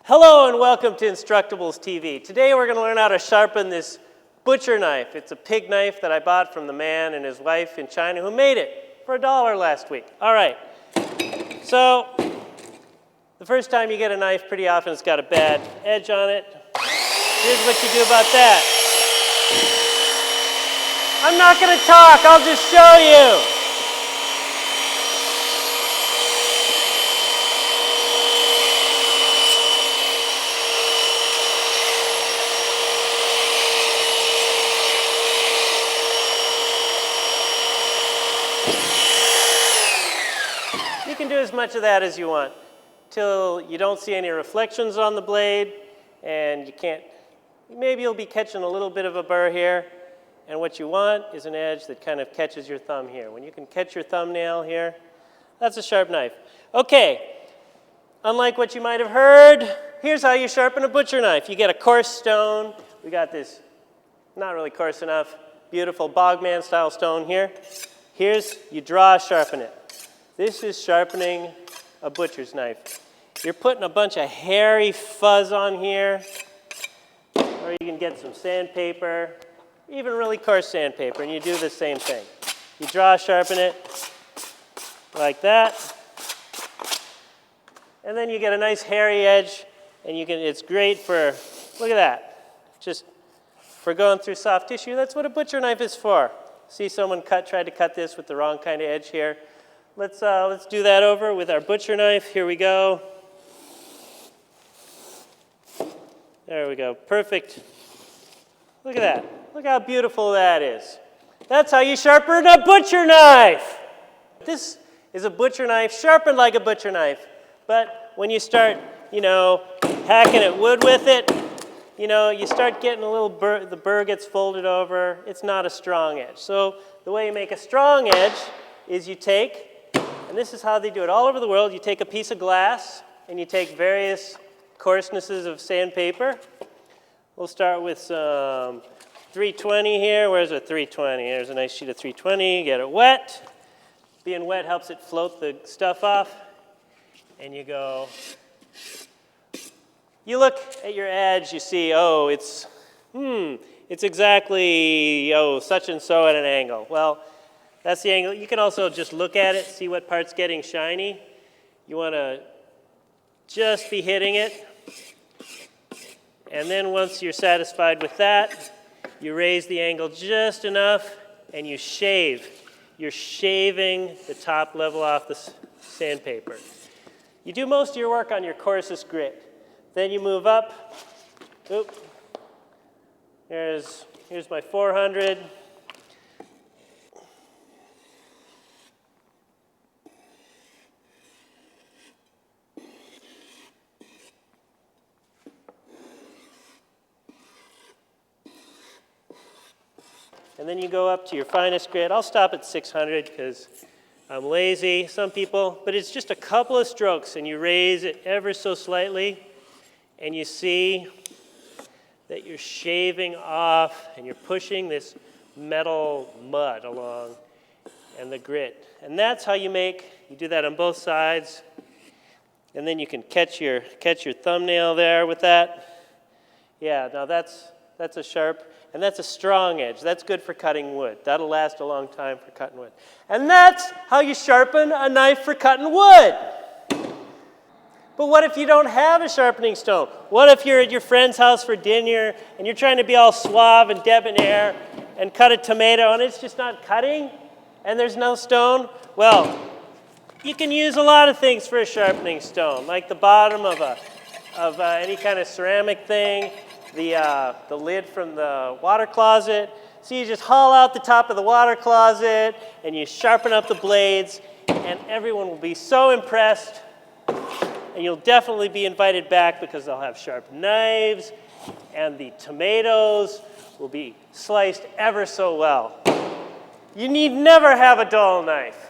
Hello and welcome to Instructables TV. Today we're going to learn how to sharpen this butcher knife. It's a pig knife that I bought from the man and his wife in China who made it for $1 last week. All right, so the first time you get a knife, pretty often it's got a bad edge on it. Here's what you do about that. I'm not going to talk, I'll just show you. You can do as much of that as you want till you don't see any reflections on the blade and you can't, maybe you'll be catching a little bit of a burr here, and what you want is an edge that kind of catches your thumb here. When you can catch your thumbnail here, that's a sharp knife. Okay, unlike what you might have heard, here's how you sharpen a butcher knife. You get a coarse stone. We got this, not really coarse enough, beautiful bogman style stone here. You sharpen it. This is sharpening a butcher's knife. You're putting a bunch of hairy fuzz on here, or you can get some sandpaper, even really coarse sandpaper, and you do the same thing. You sharpen it like that, and then you get a nice hairy edge, and it's great for, look at that, just for going through soft tissue. That's what a butcher knife is for. See someone tried to cut this with the wrong kind of edge here. Let's do that over with our butcher knife. Here we go. There we go. Perfect. Look at that. Look how beautiful that is. That's how you sharpen a butcher knife. This is a butcher knife sharpened like a butcher knife. But when you start, hacking at wood with it, you start getting a little burr, the burr gets folded over. It's not a strong edge. So the way you make a strong edge is you take, and this is how they do it all over the world, you take a piece of glass and you take various coarsenesses of sandpaper. We'll start with some 320 here. Where's a 320? There's a nice sheet of 320. Get it wet. Being wet helps it float the stuff off. And you go, you look at your edge, you see, oh, it's exactly, such and so at an angle. Well, that's the angle. You can also just look at it, see what part's getting shiny. You want to just be hitting it. And then once you're satisfied with that, you raise the angle just enough and you shave. You're shaving the top level off the sandpaper. You do most of your work on your coarsest grit. Then you move up. Oop. Here's my 400. And then you go up to your finest grit. I'll stop at 600 because I'm lazy. Some people, but it's just a couple of strokes and you raise it ever so slightly and you see that you're shaving off and you're pushing this metal mud along and the grit. And that's how you do that on both sides. And then you can catch your thumbnail there with that. Yeah, now that's a sharp, and that's a strong edge. That's good for cutting wood. That'll last a long time for cutting wood. And that's how you sharpen a knife for cutting wood. But what if you don't have a sharpening stone? What if you're at your friend's house for dinner and you're trying to be all suave and debonair and cut a tomato and it's just not cutting and there's no stone? Well, you can use a lot of things for a sharpening stone, like the bottom of any kind of ceramic thing, the lid from the water closet. So you just haul out the top of the water closet and you sharpen up the blades and everyone will be so impressed and you'll definitely be invited back because they'll have sharp knives and the tomatoes will be sliced ever so well. You need never have a dull knife.